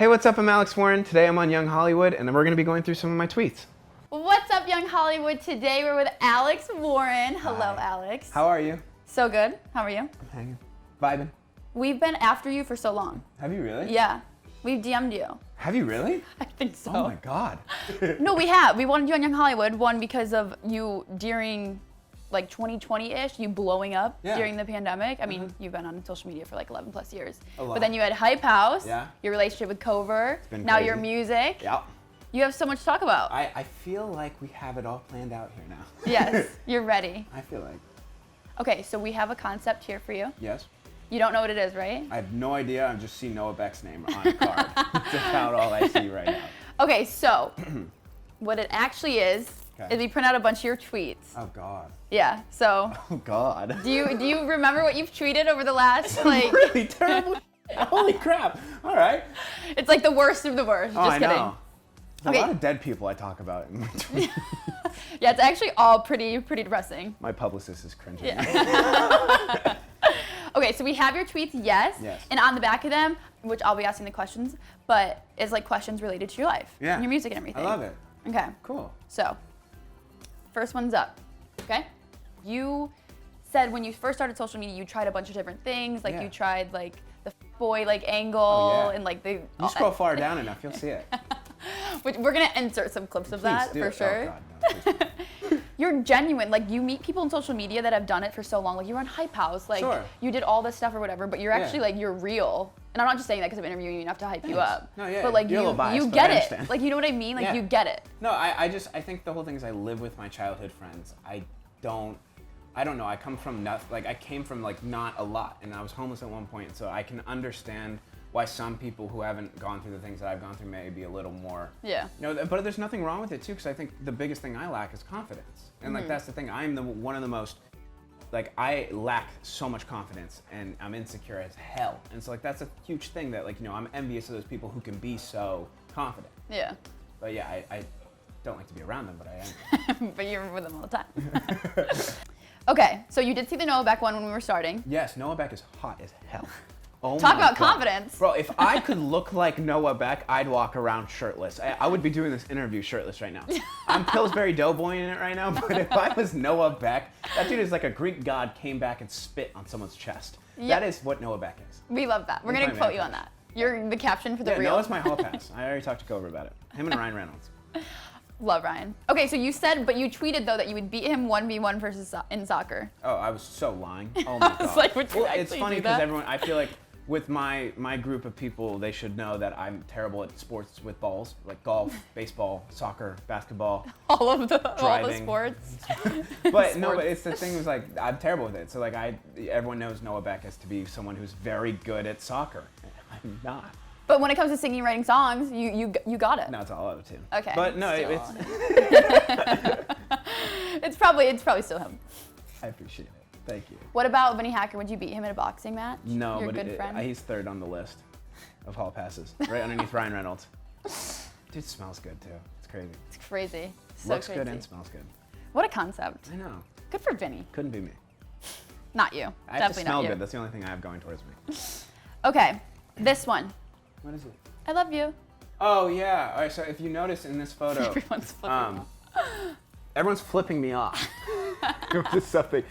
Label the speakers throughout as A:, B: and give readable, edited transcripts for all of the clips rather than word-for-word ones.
A: Hey, what's up? I'm Alex Warren. Today I'm on Young Hollywood, and we're going to be going through some of my tweets.
B: What's up, Young Hollywood? Today we're with Alex Warren. Hello,
A: Hi.
B: Alex.
A: How are you?
B: So good. How are you?
A: I'm hanging. Vibing.
B: We've been after you for so long.
A: Have you really?
B: Yeah. We've DM'd you.
A: Have you really?
B: I think so.
A: Oh my God.
B: No, we have. We wanted you on Young Hollywood, one, because of you during like 2020-ish, you blowing up during the pandemic. I mean, you've been on social media for like 11 plus years.
A: A lot.
B: But then you had Hype House,
A: Yeah.
B: your relationship with Cover,
A: It's been
B: now
A: crazy.
B: your music.
A: Yeah.
B: You have so much to talk about.
A: I feel like we have it all planned out here now.
B: Yes, you're ready.
A: I feel like.
B: Okay, so we have a concept here for you.
A: Yes.
B: You don't know what it is, right?
A: I have no idea. I just see Noah Beck's name on a card. That's about all I see right now.
B: Okay, so what it actually is we print out a bunch of your tweets.
A: Oh God.
B: Yeah. So
A: Oh God.
B: do you remember what you've tweeted over the last like?
A: Really terrible. Holy crap. All right.
B: It's like the worst of the worst.
A: Oh,
B: Just
A: I
B: kidding.
A: know. There's
B: Okay.
A: a lot of dead people I talk about in my tweets.
B: Yeah, it's actually all pretty depressing.
A: My publicist is cringing.
B: Yeah. Okay, so we have your tweets, yes. And on the back of them, which I'll be asking the questions, but it's like questions related to your life, and your music and everything.
A: I love it.
B: Okay.
A: Cool.
B: So, first one's up. Okay. You said when you first started social media, you tried a bunch of different things. Like you tried like the boy like angle and like the.
A: You scroll far down enough, you'll see it.
B: Which we're gonna insert some clips of that for sure.
A: Oh, God, no, please.
B: You're genuine. Like you meet people on social media that have done it for so long. Like you were on Hype House. Like you did all this stuff or whatever. But you're actually like you're real. And I'm not just saying that because I'm interviewing you enough to hype you up.
A: No, yeah.
B: But like
A: you're a little biased,
B: you
A: but
B: get
A: I
B: it.
A: understand.
B: Like you know what I mean? Like you get it.
A: No, I think the whole thing is I live with my childhood friends. I don't know. I come from I came from like not a lot, and I was homeless at one point, so I can understand why some people who haven't gone through the things that I've gone through may be a little more.
B: Yeah.
A: You know, but there's nothing wrong with it too, because I think the biggest thing I lack is confidence, and like that's the thing. I'm one of the most. Like I lack so much confidence, and I'm insecure as hell, and so like that's a huge thing that like I'm envious of those people who can be so confident.
B: Yeah.
A: But yeah, I don't like to be around them, but I am.
B: But you're with them all the time. Okay, so you did see the Noah Beck one when we were starting.
A: Yes, Noah Beck is hot as hell. Oh
B: Talk
A: my
B: about
A: God.
B: confidence.
A: Bro, if I could look like Noah Beck, I'd walk around shirtless. I would be doing this interview shirtless right now. I'm Pillsbury Doughboy in it right now, but if I was Noah Beck, that dude is like a Greek god came back and spit on someone's chest.
B: Yep.
A: That is what Noah Beck is.
B: We love that. We're going to quote you on that. You're the caption for the reel.
A: Noah's my hall pass. I already talked to Cobra about it. Him and Ryan Reynolds.
B: Love Ryan. Okay, so you said, but you tweeted though that you would beat him 1v1 versus in soccer.
A: Oh, I was so lying. Oh my God.
B: I was like, would you
A: It's
B: actually
A: funny
B: do
A: because
B: that?
A: everyone, I feel like with my group of people, they should know that I'm terrible at sports with balls, like golf, baseball, soccer, basketball.
B: all the
A: driving.
B: sports.
A: But no, but it's the thing is like I'm terrible with it. So like everyone knows Noah Beck as to be someone who's very good at soccer. I'm not.
B: But when it comes to singing and writing songs, you got it.
A: No, it's all other too.
B: Okay.
A: But no,
B: it's probably still him.
A: I appreciate it. Thank you.
B: What about Vinny Hacker? Would you beat him in a boxing match?
A: No,
B: Your
A: but
B: good friend?
A: he's third on the list of hall passes, right underneath Ryan Reynolds. Dude smells good too. It's crazy.
B: It's crazy. So
A: Looks
B: crazy.
A: good and smells good.
B: What a concept.
A: I know.
B: Good for Vinny.
A: Couldn't be me.
B: Not you.
A: I have to
B: Definitely
A: smell
B: not you.
A: good. That's the only thing I have going towards me.
B: Okay, this one.
A: What is it?
B: I love you.
A: Oh yeah. All right. So if you notice in this photo,
B: Everyone's flipping off.
A: everyone's flipping me off. This is something.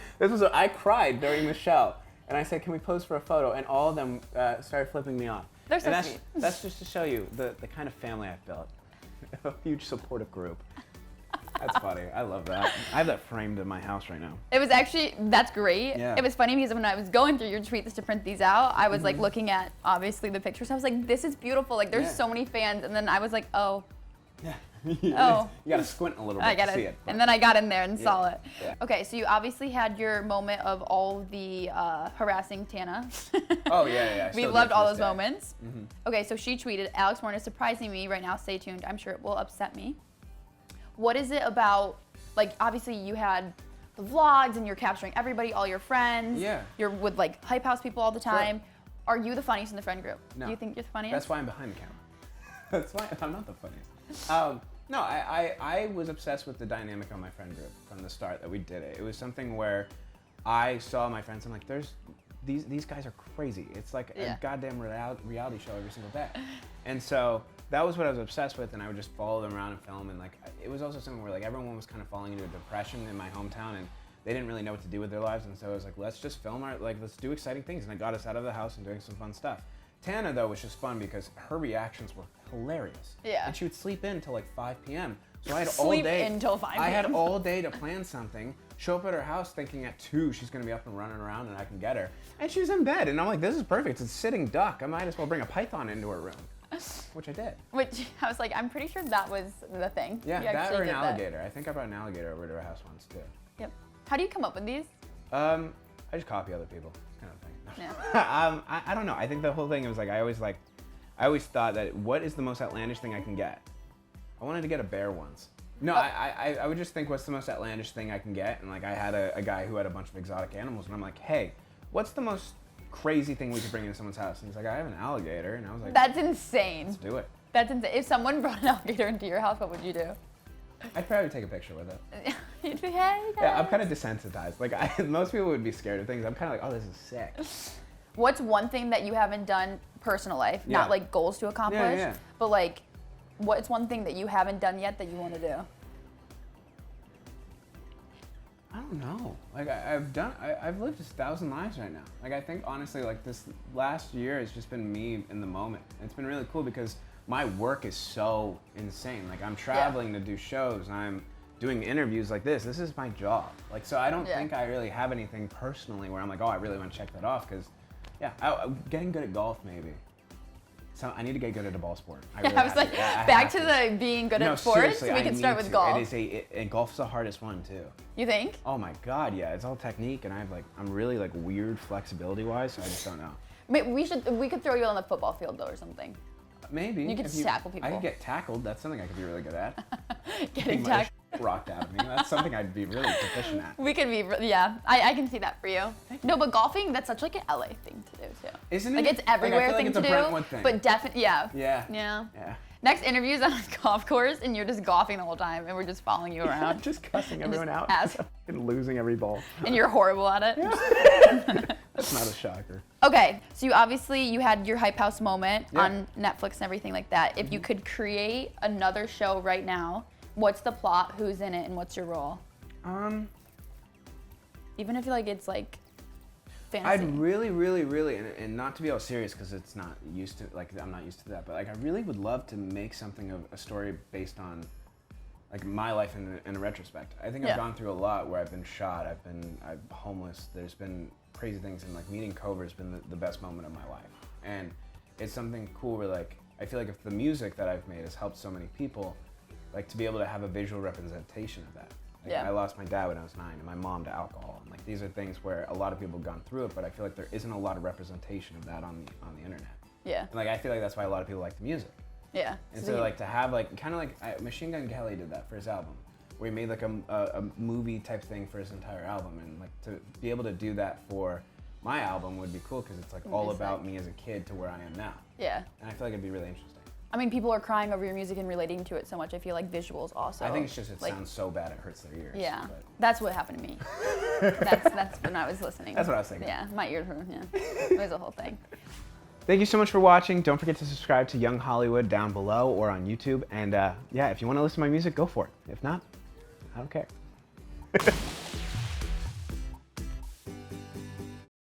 A: I cried during the show, and I said, "Can we pose for a photo?" And all of them started flipping me off.
B: They're so
A: and
B: sweet.
A: that's just to show you the kind of family I've built. A huge supportive group. That's funny. I love that. I have that framed in my house right now.
B: It was actually, that's great.
A: Yeah.
B: It was funny because when I was going through your tweets to print these out, I was like looking at obviously the pictures. I was like, this is beautiful. Like there's so many fans. And then I was like, oh.
A: Yeah.
B: Oh.
A: You gotta squint a little bit
B: I got
A: to see
B: it.
A: it.
B: And then I got in there and saw it.
A: Yeah.
B: Okay, so you obviously had your moment of all the harassing Tana.
A: Oh yeah.
B: We
A: Still
B: loved
A: do
B: all
A: to
B: those
A: this day.
B: moments. Okay, so she tweeted, Alex Warren is surprising me right now. Stay tuned. I'm sure it will upset me. What is it about, like, obviously you had the vlogs and you're capturing everybody, all your friends.
A: Yeah.
B: You're with, like, Hype House people all the time.
A: Sure.
B: Are you the funniest in the friend group?
A: No.
B: Do you think you're the funniest?
A: That's why I'm behind the camera. That's why I'm not the funniest. No, I was obsessed with the dynamic on my friend group from the start that we did it. It was something where I saw my friends, I'm like, these guys are crazy. It's like
B: Yeah.
A: a goddamn reality show every single day. And so that was what I was obsessed with, and I would just follow them around and film. And like, it was also something where like everyone was kind of falling into a depression in my hometown, and they didn't really know what to do with their lives. And so I was like, let's just film let's do exciting things. And it got us out of the house and doing some fun stuff. Tana, though, was just fun because her reactions were hilarious.
B: Yeah.
A: And she would sleep in until like 5 p.m. So I had all
B: Sleep
A: day.
B: until 5
A: I had
B: p.m.
A: all day to plan something. Show up at her house thinking at 2 she's gonna be up and running around and I can get her. And she was in bed, and I'm like, this is perfect. It's a sitting duck. I might as well bring a python into her room, which I did.
B: Which I was like, I'm pretty sure that was the thing.
A: Yeah,
B: You
A: that
B: actually
A: or an
B: did that.
A: alligator. I think I brought an alligator over to her house once too.
B: Yep. How do you come up with these?
A: I just copy other people, kind of thing.
B: Yeah.
A: I don't know. I think the whole thing was like I always thought that what is the most outlandish thing I can get? I wanted to get a bear once. No, I would just think what's the most outlandish thing I can get, and like I had a guy who had a bunch of exotic animals, and I'm like, hey, what's the most crazy thing we could bring into someone's house? And he's like, I have an alligator, and I was like,
B: That's insane.
A: let's do it.
B: That's insane. If someone brought an alligator into your house, what would you do?
A: I'd probably take a picture with it.
B: You'd be, hey,
A: Yeah, I'm
B: guys.
A: kind of desensitized. Like most people would be scared of things. I'm kind of like, oh, this is sick.
B: What's one thing that you haven't done personal life?
A: Yeah.
B: Not like goals to accomplish,
A: yeah.
B: but like, what's one thing that you haven't done yet that you want to do?
A: I don't know. Like I've lived just 1,000 lives right now. Like I think honestly, like this last year has just been me in the moment. It's been really cool because my work is so insane. Like I'm traveling to do shows, and I'm doing interviews like this. This is my job. Like so, I don't
B: Yeah.
A: think I really have anything personally where I'm like, oh, I really want to check that off. Because yeah, getting good at golf maybe. So I need to get good at a ball sport. I really
B: I was
A: have
B: like,
A: to. Yeah, I
B: back
A: have
B: to the being good at sports.
A: seriously,
B: We
A: I
B: can start
A: need
B: with
A: to.
B: golf.
A: And golf's the hardest one too.
B: You think?
A: Oh my god, yeah, it's all technique, and I'm really like weird flexibility wise, so I just don't know.
B: We could throw you on the football field though or something.
A: Maybe
B: You could
A: if
B: tackle people.
A: I could get tackled. That's something I could be really good at.
B: Getting
A: My
B: tackled.
A: shit rocked out of me. That's something I'd be really proficient at.
B: We could be, yeah. I can see that for you. No, but golfing, that's such like an LA thing to do too.
A: Isn't
B: Like
A: it?
B: it's everywhere
A: I feel
B: thing
A: like it's
B: to
A: a
B: do.
A: Brentwood thing.
B: But definitely, yeah.
A: Yeah.
B: Yeah.
A: Yeah.
B: Next interview's on a golf course, and you're just golfing the whole time, and we're just following you around,
A: Just cussing
B: And
A: everyone
B: just
A: out and losing every ball.
B: and you're horrible at it.
A: That's not a shocker.
B: Okay, so you had your Hype House moment
A: Yeah.
B: on Netflix and everything like that. If you could create another show right now, what's the plot, who's in it, and what's your role? Even if like it's like fantasy.
A: I'd really, and not to be all serious because it's not used to, like I'm not used to that, but like I really would love to make something of a story based on like my life in a retrospect. I think
B: Yeah.
A: I've gone through a lot where I've been shot, I'm homeless, there's been crazy things, and like meeting Cover has been the best moment of my life. And it's something cool where like, I feel like if the music that I've made has helped so many people, like to be able to have a visual representation of that. Like,
B: Yeah.
A: I lost my dad when I was 9 and my mom to alcohol. And like these are things where a lot of people have gone through it, but I feel like there isn't a lot of representation of that on the internet.
B: Yeah.
A: And like I feel like that's why a lot of people like the music.
B: Yeah.
A: And so like to have like kind of like Machine Gun Kelly did that for his album, where he made like a movie type thing for his entire album, and like to be able to do that for my album would be cool because it's like all
B: Nice,
A: about
B: like-
A: me as a kid to where I am now.
B: Yeah.
A: And I feel like it'd be really interesting.
B: I mean, people are crying over your music and relating to it so much. I feel like visuals also.
A: I think it's just it
B: like,
A: sounds so bad it hurts their ears.
B: Yeah,
A: but-
B: that's what happened to me. that's when I was listening.
A: That's what I was thinking.
B: Yeah, my ears were. Yeah, it was a whole thing.
A: Thank you so much for watching. Don't forget to subscribe to Young Hollywood down below or on YouTube. And yeah, if you want to listen to my music, go for it. If not, I don't care.